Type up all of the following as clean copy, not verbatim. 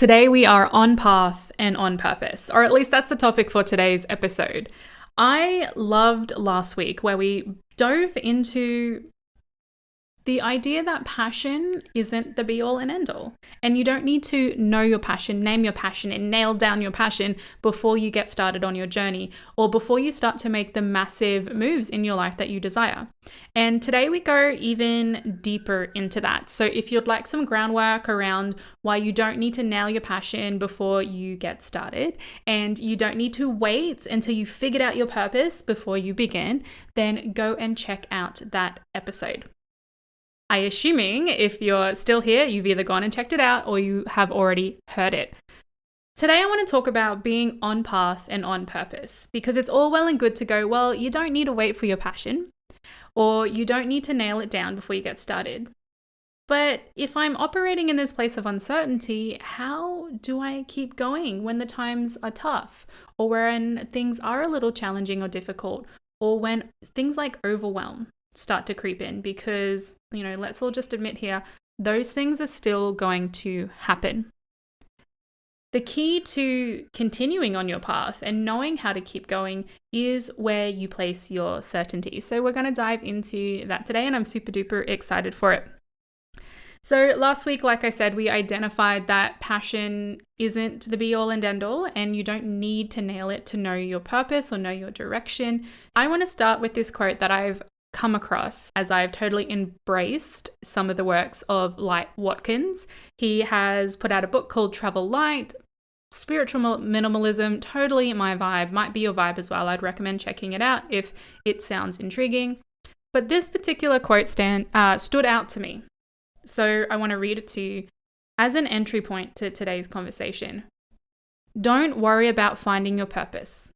Today we are on path and on purpose, or at least that's the topic for today's episode. I loved last week where we dove into the idea that passion isn't the be all and end all. And you don't need to know your passion, name your passion, and nail down your passion before you get started on your journey or before you start to make the massive moves in your life that you desire. And today we go even deeper into that. So if you'd like some groundwork around why you don't need to nail your passion before you get started, and you don't need to wait until you figured out your purpose before you begin, then go and check out that episode. Assuming if you're still here, you've either gone and checked it out or you have already heard it. Today, I want to talk about being on path and on purpose, because it's all well and good to go, well, you don't need to wait for your passion or you don't need to nail it down before you get started. But if I'm operating in this place of uncertainty, how do I keep going when the times are tough or when things are a little challenging or difficult, or when things like overwhelm start to creep in? Because, let's all just admit here, those things are still going to happen. The key to continuing on your path and knowing how to keep going is where you place your certainty. So we're going to dive into that today, and I'm super duper excited for it. So last week, like I said, we identified that passion isn't the be all and end all, and you don't need to nail it to know your purpose or know your direction. I want to start with this quote that I've come across as I've totally embraced some of the works of Watkins. He has put out a book called Travel Light. Spiritual minimalism, totally my vibe, might be your vibe as well. I'd recommend checking it out if it sounds intriguing. But this particular quote stood out to me. So I want to read it to you as an entry point to today's conversation. Don't worry about finding your purpose.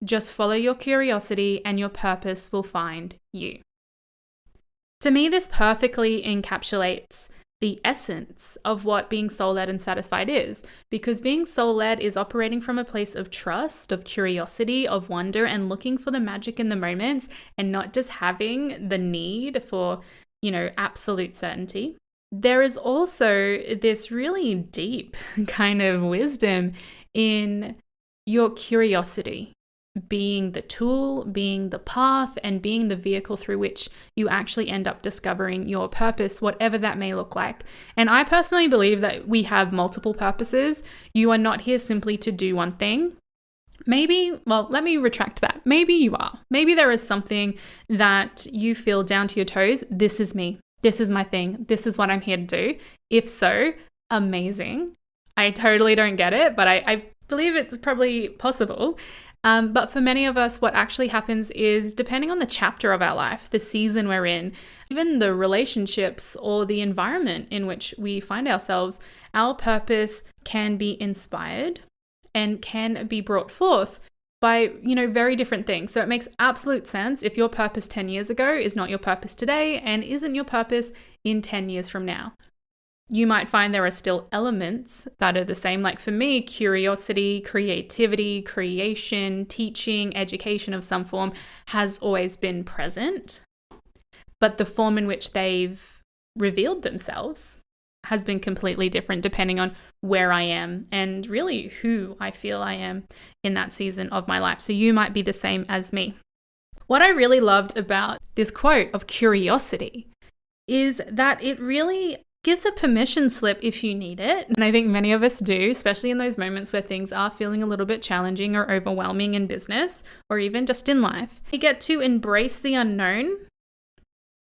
Just follow your curiosity and your purpose will find you. To me, this perfectly encapsulates the essence of what being soul-led and satisfied is, because being soul-led is operating from a place of trust, of curiosity, of wonder, and looking for the magic in the moments, and not just having the need for, absolute certainty. There is also this really deep kind of wisdom in your curiosity being the tool, being the path, and being the vehicle through which you actually end up discovering your purpose, whatever that may look like. And I personally believe that we have multiple purposes. You are not here simply to do one thing. Let me retract that. Maybe you are. Maybe there is something that you feel down to your toes. This is me. This is my thing. This is what I'm here to do. If so, amazing. I totally don't get it, but I believe it's probably possible. But for many of us, what actually happens is, depending on the chapter of our life, the season we're in, even the relationships or the environment in which we find ourselves, our purpose can be inspired and can be brought forth by, very different things. So it makes absolute sense if your purpose 10 years ago is not your purpose today and isn't your purpose in 10 years from now. You might find there are still elements that are the same. Like for me, curiosity, creativity, creation, teaching, education of some form has always been present. But the form in which they've revealed themselves has been completely different depending on where I am and really who I feel I am in that season of my life. So you might be the same as me. What I really loved about this quote of curiosity is that it really gives a permission slip if you need it. And I think many of us do, especially in those moments where things are feeling a little bit challenging or overwhelming in business or even just in life. We get to embrace the unknown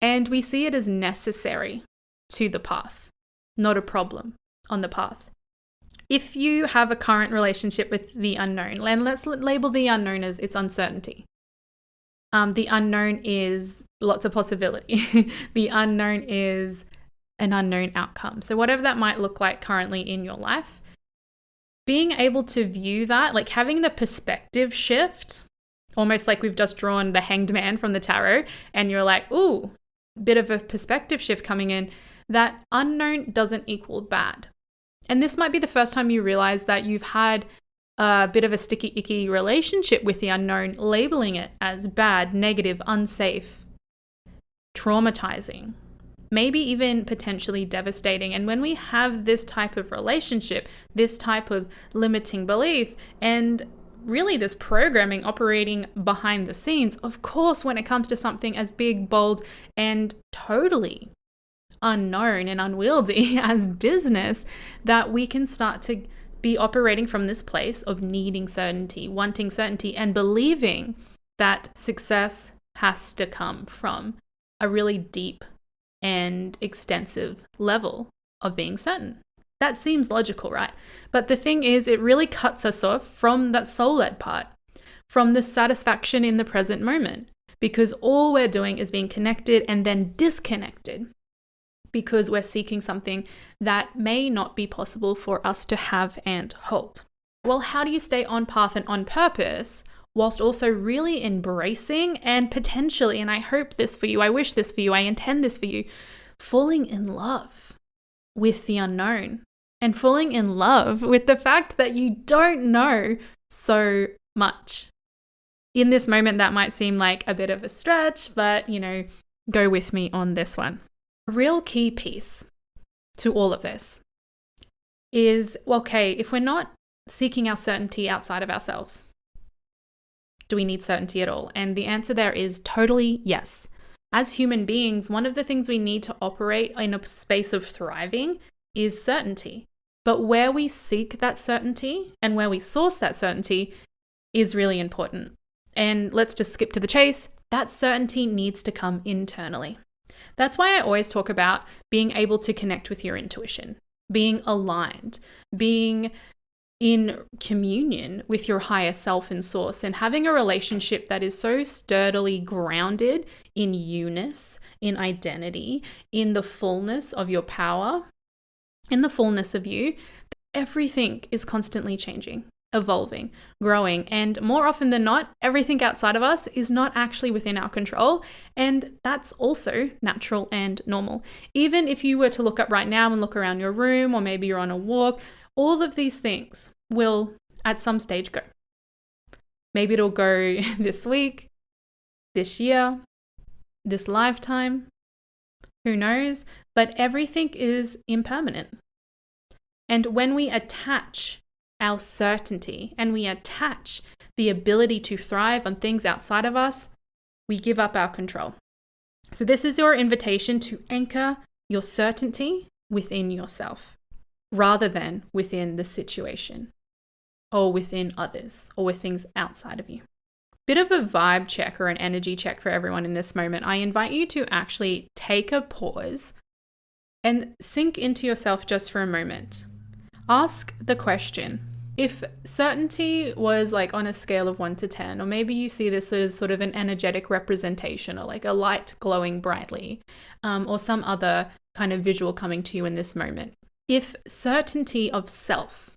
and we see it as necessary to the path, not a problem on the path. If you have a current relationship with the unknown, and let's label the unknown as it's uncertainty. The unknown is lots of possibility. The unknown is an unknown outcome. So whatever that might look like currently in your life, being able to view that, like having the perspective shift, almost like we've just drawn the hanged man from the tarot and you're like, ooh, bit of a perspective shift coming in, that unknown doesn't equal bad. And this might be the first time you realize that you've had a bit of a sticky, icky relationship with the unknown, labeling it as bad, negative, unsafe, traumatizing. maybe even potentially devastating. And when we have this type of relationship, this type of limiting belief, and really this programming operating behind the scenes, of course, when it comes to something as big, bold, and totally unknown and unwieldy as business, that we can start to be operating from this place of needing certainty, wanting certainty, and believing that success has to come from a really deep and extensive level of being certain. That seems logical, right? But the thing is, it really cuts us off from that soul-led part, from the satisfaction in the present moment, because all we're doing is being connected and then disconnected because we're seeking something that may not be possible for us to have and hold. Well, how do you stay on path and on purpose whilst also really embracing and potentially, and I hope this for you, I wish this for you, I intend this for you, falling in love with the unknown and falling in love with the fact that you don't know so much. In this moment, that might seem like a bit of a stretch, but go with me on this one. A real key piece to all of this is, okay, if we're not seeking our certainty outside of ourselves, do we need certainty at all? And the answer there is totally yes. As human beings, one of the things we need to operate in a space of thriving is certainty. But where we seek that certainty and where we source that certainty is really important. And let's just skip to the chase. That certainty needs to come internally. That's why I always talk about being able to connect with your intuition, being aligned, being in communion with your higher self and source, and having a relationship that is so sturdily grounded in you-ness, in identity, in the fullness of your power, in the fullness of you. Everything is constantly changing, evolving, growing, and more often than not, everything outside of us is not actually within our control, and that's also natural and normal. Even if you were to look up right now and look around your room, or maybe you're on a walk, all of these things will at some stage go. Maybe it'll go this week, this year, this lifetime, who knows? But everything is impermanent. And when we attach our certainty and we attach the ability to thrive on things outside of us, we give up our control. So this is your invitation to anchor your certainty within yourself rather than within the situation or within others or with things outside of you. Bit of a vibe check or an energy check for everyone in this moment. I invite you to actually take a pause and sink into yourself just for a moment. Ask the question, if certainty was like on a scale of 1 to 10, or maybe you see this as sort of an energetic representation or like a light glowing brightly, or some other kind of visual coming to you in this moment. If certainty of self,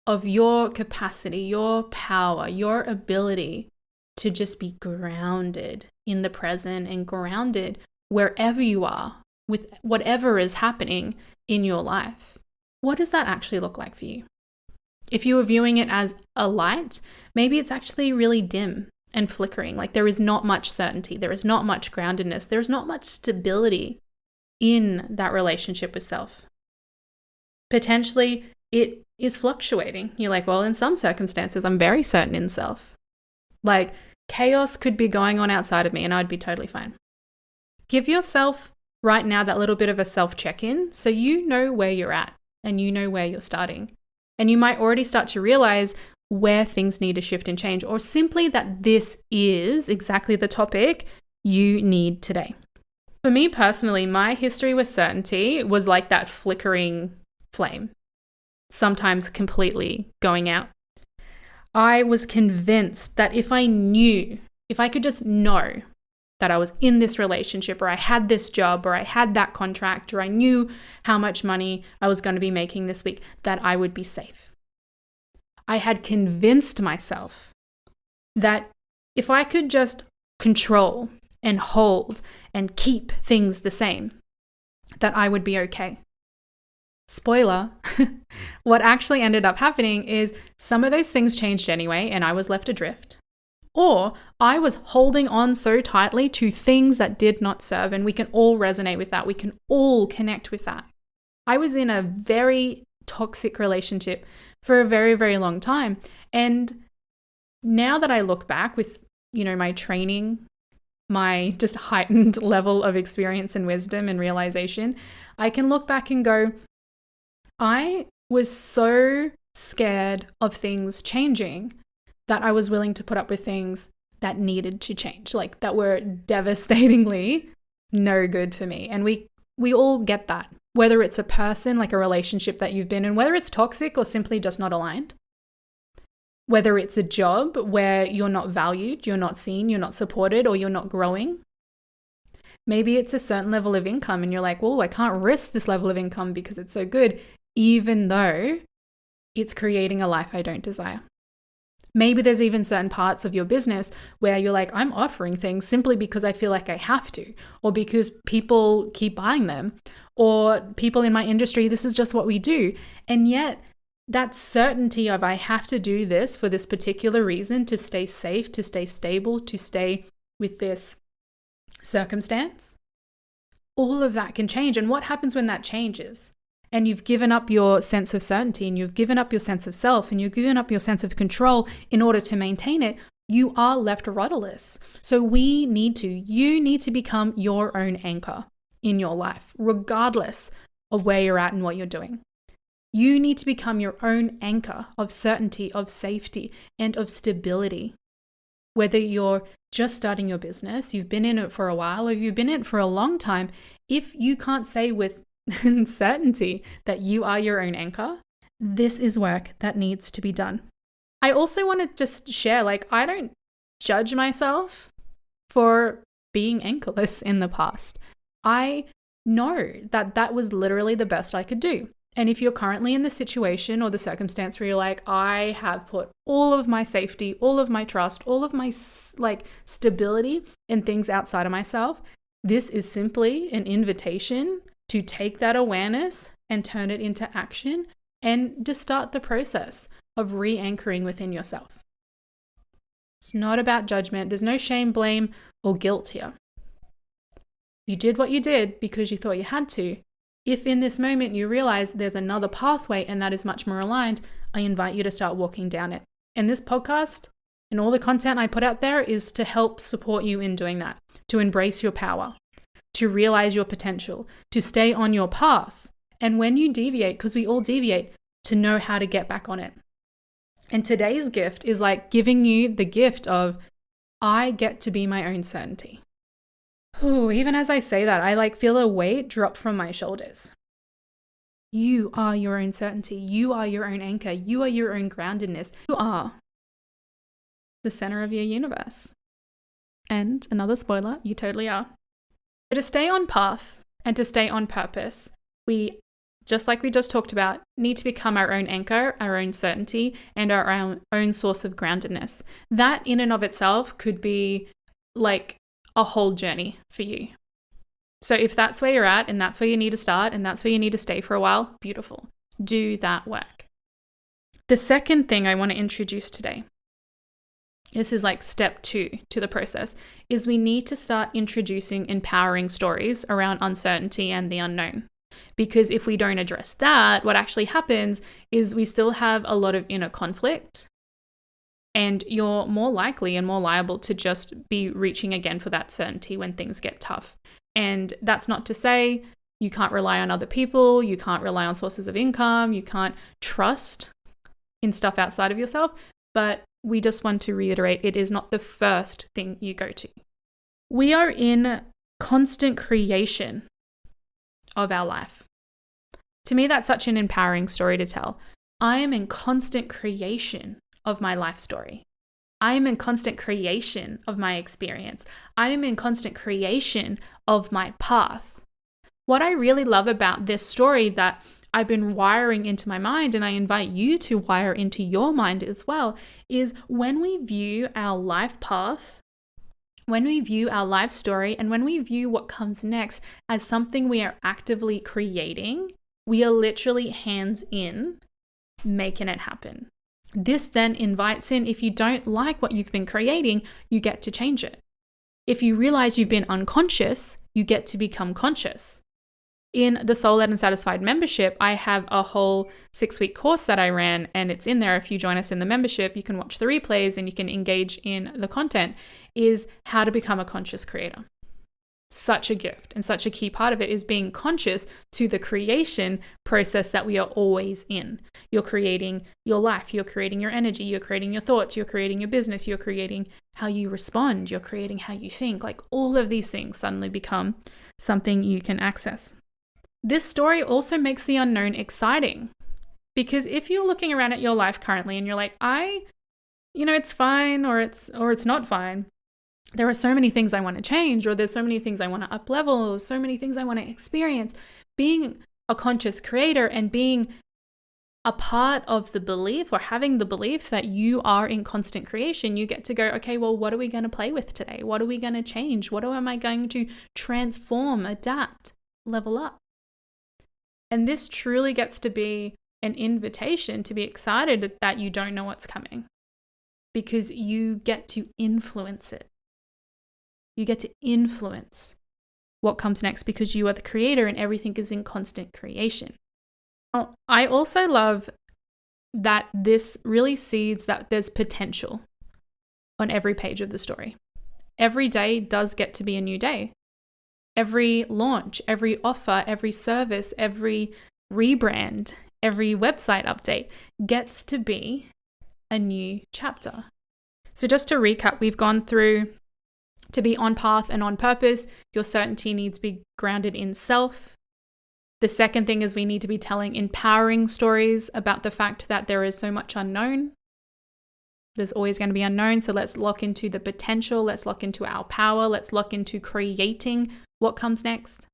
of your capacity, your power, your ability to just be grounded in the present and grounded wherever you are with whatever is happening in your life, what does that actually look like for you? If you were viewing it as a light, maybe it's actually really dim and flickering. Like there is not much certainty. There is not much groundedness. There is not much stability in that relationship with self. Potentially, it is fluctuating. You're like, well, in some circumstances, I'm very certain in self. Like chaos could be going on outside of me and I'd be totally fine. Give yourself right now that little bit of a self check-in so you know where you're at and you know where you're starting. And you might already start to realize where things need to shift and change, or simply that this is exactly the topic you need today. For me personally, my history with certainty was like that flickering flame, sometimes completely going out. I was convinced that if I could just know that I was in this relationship, or I had this job, or I had that contract, or I knew how much money I was going to be making this week, that I would be safe. I had convinced myself that if I could just control and hold and keep things the same, that I would be okay. Spoiler, what actually ended up happening is some of those things changed anyway, and I was left adrift. Or I was holding on so tightly to things that did not serve. And we can all resonate with that. We can all connect with that. I was in a very toxic relationship for a very, very long time. And now that I look back with, my training, my just heightened level of experience and wisdom and realization, I can look back and go, I was so scared of things changing that I was willing to put up with things that needed to change, like that were devastatingly no good for me. And we all get that, whether it's a person, like a relationship that you've been in, whether it's toxic or simply just not aligned, whether it's a job where you're not valued, you're not seen, you're not supported, or you're not growing. Maybe it's a certain level of income and you're like, well, I can't risk this level of income because it's so good, even though it's creating a life I don't desire. Maybe there's even certain parts of your business where you're like, I'm offering things simply because I feel like I have to, or because people keep buying them, or people in my industry, this is just what we do. And yet that certainty of I have to do this for this particular reason to stay safe, to stay stable, to stay with this circumstance, all of that can change. And what happens when that changes? And you've given up your sense of certainty, and you've given up your sense of self, and you've given up your sense of control in order to maintain it, you are left rudderless. So you need to become your own anchor in your life, regardless of where you're at and what you're doing. You need to become your own anchor of certainty, of safety, and of stability. Whether you're just starting your business, you've been in it for a while, or you've been in it for a long time, if you can't say with certainty that you are your own anchor, this is work that needs to be done. I also want to just share, I don't judge myself for being anchorless in the past. I know that that was literally the best I could do. And if you're currently in the situation or the circumstance where you're like, I have put all of my safety, all of my trust, all of my stability in things outside of myself, this is simply an invitation to take that awareness and turn it into action and to start the process of re-anchoring within yourself. It's not about judgment. There's no shame, blame, or guilt here. You did what you did because you thought you had to. If in this moment you realize there's another pathway and that is much more aligned, I invite you to start walking down it. And this podcast and all the content I put out there is to help support you in doing that, to embrace your power, to realize your potential, to stay on your path. And when you deviate, because we all deviate, to know how to get back on it. And today's gift is giving you the gift of, I get to be my own certainty. Ooh, even as I say that, I feel a weight drop from my shoulders. You are your own certainty. You are your own anchor. You are your own groundedness. You are the center of your universe. And another spoiler, you totally are. But to stay on path and to stay on purpose, we, just like we just talked about, need to become our own anchor, our own certainty, and our own source of groundedness. That in and of itself could be a whole journey for you. So if that's where you're at and that's where you need to start and that's where you need to stay for a while, beautiful. Do that work. The second thing I want to introduce today, this is step 2 to the process, is we need to start introducing empowering stories around uncertainty and the unknown. Because if we don't address that, what actually happens is we still have a lot of inner conflict, and you're more likely and more liable to just be reaching again for that certainty when things get tough. And that's not to say you can't rely on other people, you can't rely on sources of income, you can't trust in stuff outside of yourself, but we just want to reiterate, it is not the first thing you go to. We are in constant creation of our life. To me, that's such an empowering story to tell. I am in constant creation of my life story. I am in constant creation of my experience. I am in constant creation of my path. What I really love about this story that I've been wiring into my mind, and I invite you to wire into your mind as well, is when we view our life path, when we view our life story, and when we view what comes next as something we are actively creating, we are literally hands in making it happen. This then invites in, if you don't like what you've been creating, you get to change it. If you realize you've been unconscious, you get to become conscious. In the Soul Led and Satisfied membership, I have a whole 6-week course that I ran, and it's in there. If you join us in the membership, you can watch the replays and you can engage in the content, is how to become a conscious creator. Such a gift, and such a key part of it is being conscious to the creation process that we are always in. You're creating your life, you're creating your energy, you're creating your thoughts, you're creating your business, you're creating how you respond, you're creating how you think. Like, all of these things suddenly become something you can access. This story also makes the unknown exciting, because if you're looking around at your life currently and you're like, it's fine, or it's not fine. There are so many things I want to change, or there's so many things I want to up level, or so many things I want to experience. Being a conscious creator and being a part of the belief, or having the belief that you are in constant creation, you get to go, okay, well, what are we going to play with today? What are we going to change? What am I going to transform, adapt, level up? And this truly gets to be an invitation to be excited that you don't know what's coming, because you get to influence it. You get to influence what comes next, because you are the creator and everything is in constant creation. I also love that this really seeds that there's potential on every page of the story. Every day does get to be a new day. Every launch, every offer, every service, every rebrand, every website update gets to be a new chapter. So just to recap, we've gone through to be on path and on purpose. Your certainty needs to be grounded in self. The second thing is we need to be telling empowering stories about the fact that there is so much unknown. There's always going to be unknown. So let's lock into the potential. Let's lock into our power. Let's lock into creating what comes next.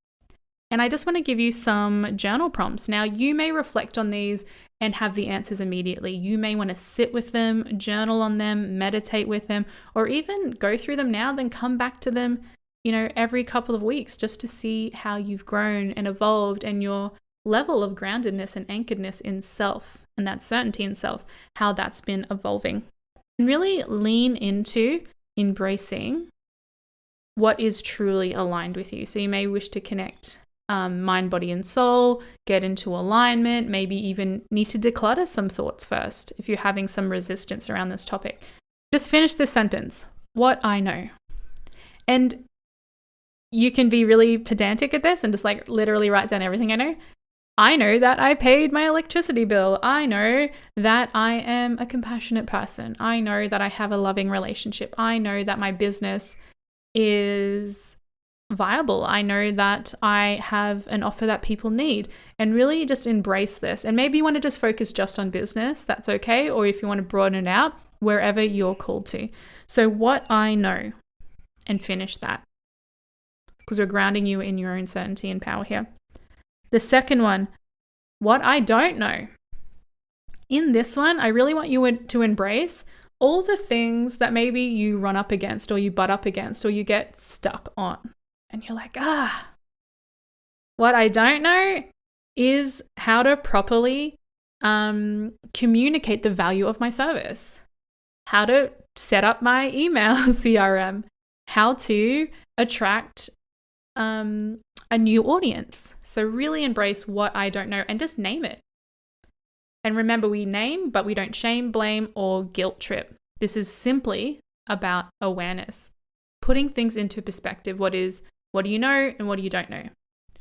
And I just want to give you some journal prompts. Now, you may reflect on these and have the answers immediately. You may want to sit with them, journal on them, meditate with them, or even go through them now, then come back to them, every couple of weeks, just to see how you've grown and evolved, and your level of groundedness and anchoredness in self, and that certainty in self, how that's been evolving. And really lean into embracing what is truly aligned with you. So you may wish to connect mind, body, and soul, get into alignment, maybe even need to declutter some thoughts first if you're having some resistance around this topic. Just finish this sentence: what I know. And you can be really pedantic at this and just like literally write down everything I know. I know that I paid my electricity bill. I know that I am a compassionate person. I know that I have a loving relationship. I know that my business is viable. I know that I have an offer that people need, and really just embrace this. And maybe you want to just focus just on business, that's okay. Or if you want to broaden it out, wherever you're called to. So what I know, and finish that, because we're grounding you in your own certainty and power here. The second one, what I don't know. In this one, I really want you to embrace all the things that maybe you run up against, or you butt up against, or you get stuck on. And you're like, what I don't know is how to properly communicate the value of my service, how to set up my email CRM, how to attract a new audience. So really embrace what I don't know and just name it. And remember, we name, but we don't shame, blame, or guilt trip. This is simply about awareness, putting things into perspective. What do you know and what do you don't know?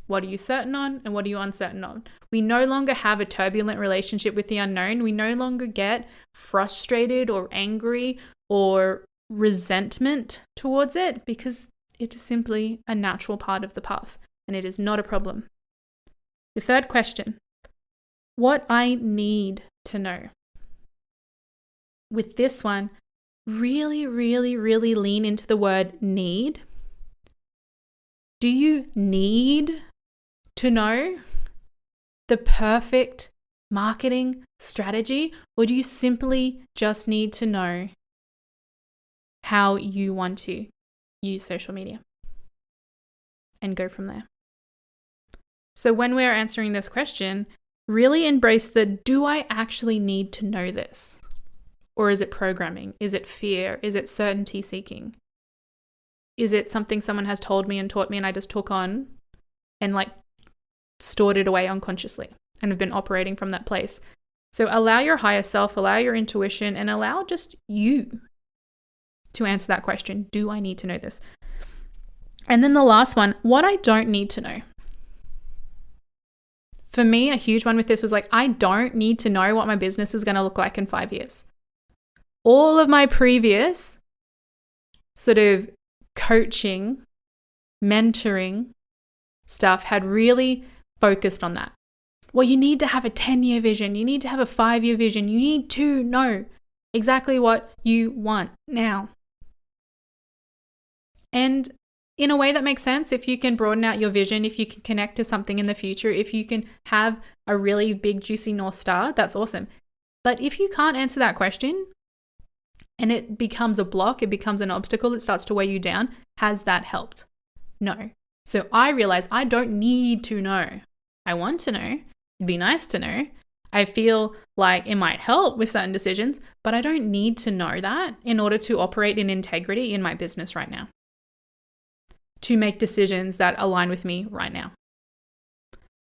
What are you certain on and what are you uncertain on? We no longer have a turbulent relationship with the unknown. We no longer get frustrated or angry or resentment towards it, because it is simply a natural part of the path and it is not a problem. The third question, what I need to know. With this one, really, really, really lean into the word need. Do you need to know the perfect marketing strategy, or do you simply just need to know how you want to use social media and go from there? So when we're answering this question, really embrace the, do I actually need to know this? Or is it programming? Is it fear? Is it certainty seeking? Is it something someone has told me and taught me and I just took on and like stored it away unconsciously and have been operating from that place? So allow your higher self, allow your intuition, and allow just you to answer that question. Do I need to know this? And then the last one, what I don't need to know. For me, a huge one with this was like, I don't need to know what my business is going to look like in 5 years. All of my previous sort of coaching, mentoring stuff had really focused on that. Well, you need to have a 10-year vision. You need to have a 5-year vision. You need to know exactly what you want now. And in a way that makes sense, if you can broaden out your vision, if you can connect to something in the future, if you can have a really big, juicy North Star, that's awesome. But if you can't answer that question and it becomes a block, it becomes an obstacle, it starts to weigh you down, has that helped? No. So I realized I don't need to know. I want to know. It'd be nice to know. I feel like it might help with certain decisions, but I don't need to know that in order to operate in integrity in my business right now, to make decisions that align with me right now.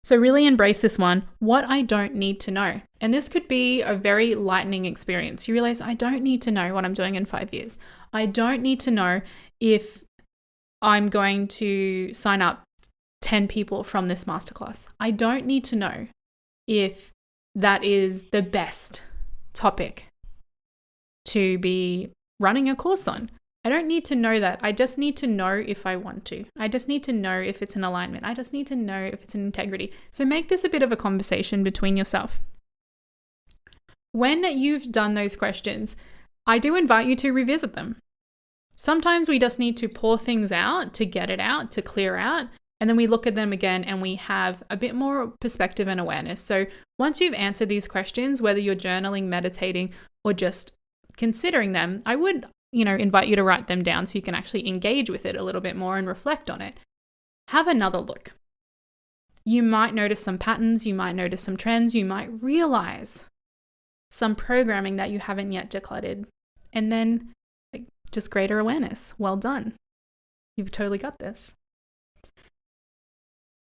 So really embrace this one, what I don't need to know. And this could be a very lightening experience. You realize I don't need to know what I'm doing in 5 years. I don't need to know if I'm going to sign up 10 people from this masterclass. I don't need to know if that is the best topic to be running a course on. I don't need to know that. I just need to know if I want to. I just need to know if it's an alignment. I just need to know if it's an integrity. So make this a bit of a conversation between yourself. When you've done those questions, I do invite you to revisit them. Sometimes we just need to pour things out, to get it out, to clear out, and then we look at them again and we have a bit more perspective and awareness. So once you've answered these questions, whether you're journaling, meditating, or just considering them, I would invite you to write them down so you can actually engage with it a little bit more and reflect on it. Have another look. You might notice some patterns, you might notice some trends, you might realize some programming that you haven't yet decluttered. And then just greater awareness. Well done. You've totally got this.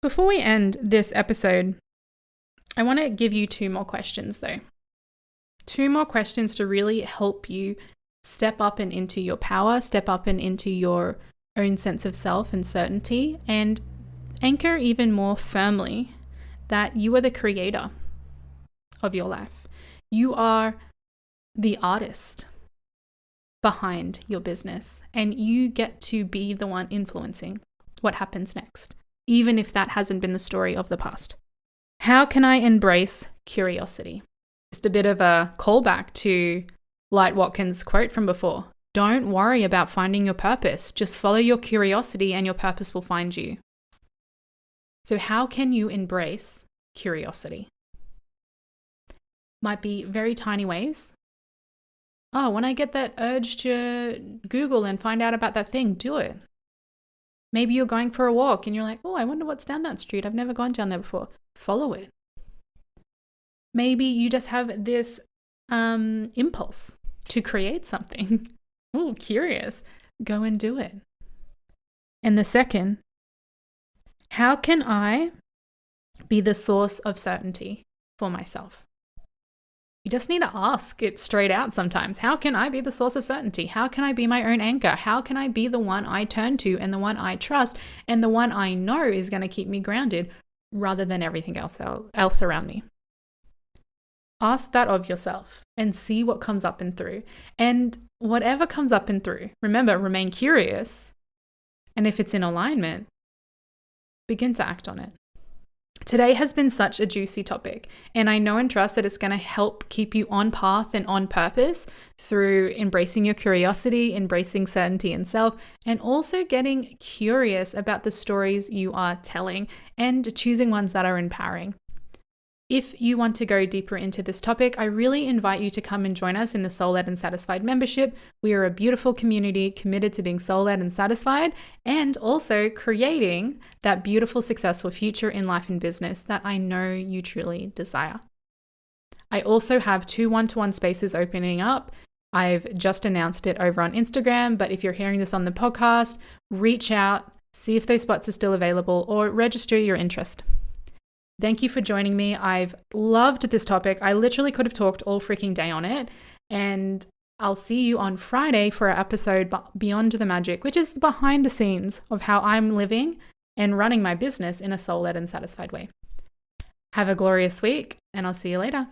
Before we end this episode, I want to give you 2 more questions though. 2 more questions to really help you step up and into your power, step up and into your own sense of self and certainty, and anchor even more firmly that you are the creator of your life. You are the artist behind your business, and you get to be the one influencing what happens next, even if that hasn't been the story of the past. How can I embrace curiosity? Just a bit of a callback to Watkins' quote from before. Don't worry about finding your purpose. Just follow your curiosity and your purpose will find you. So how can you embrace curiosity? Might be very tiny ways. Oh, when I get that urge to Google and find out about that thing, do it. Maybe you're going for a walk and you're like, oh, I wonder what's down that street. I've never gone down there before. Follow it. Maybe you just have this impulse to create something. Oh, curious. Go and do it. And the second, how can I be the source of certainty for myself? You just need to ask it straight out sometimes. How can I be the source of certainty? How can I be my own anchor? How can I be the one I turn to and the one I trust and the one I know is going to keep me grounded rather than everything else around me? Ask that of yourself and see what comes up and through. And whatever comes up and through, remember, remain curious. And if it's in alignment, begin to act on it. Today has been such a juicy topic, and I know and trust that it's going to help keep you on path and on purpose through embracing your curiosity, embracing certainty in self, and also getting curious about the stories you are telling and choosing ones that are empowering. If you want to go deeper into this topic, I really invite you to come and join us in the Soul-Led and Satisfied membership. We are a beautiful community committed to being soul-led and satisfied, and also creating that beautiful, successful future in life and business that I know you truly desire. I also have 2 one-to-one spaces opening up. I've just announced it over on Instagram, but if you're hearing this on the podcast, reach out, see if those spots are still available, or register your interest. Thank you for joining me. I've loved this topic. I literally could have talked all freaking day on it. And I'll see you on Friday for our episode Beyond the Magic, which is behind the scenes of how I'm living and running my business in a soul-led and satisfied way. Have a glorious week, and I'll see you later.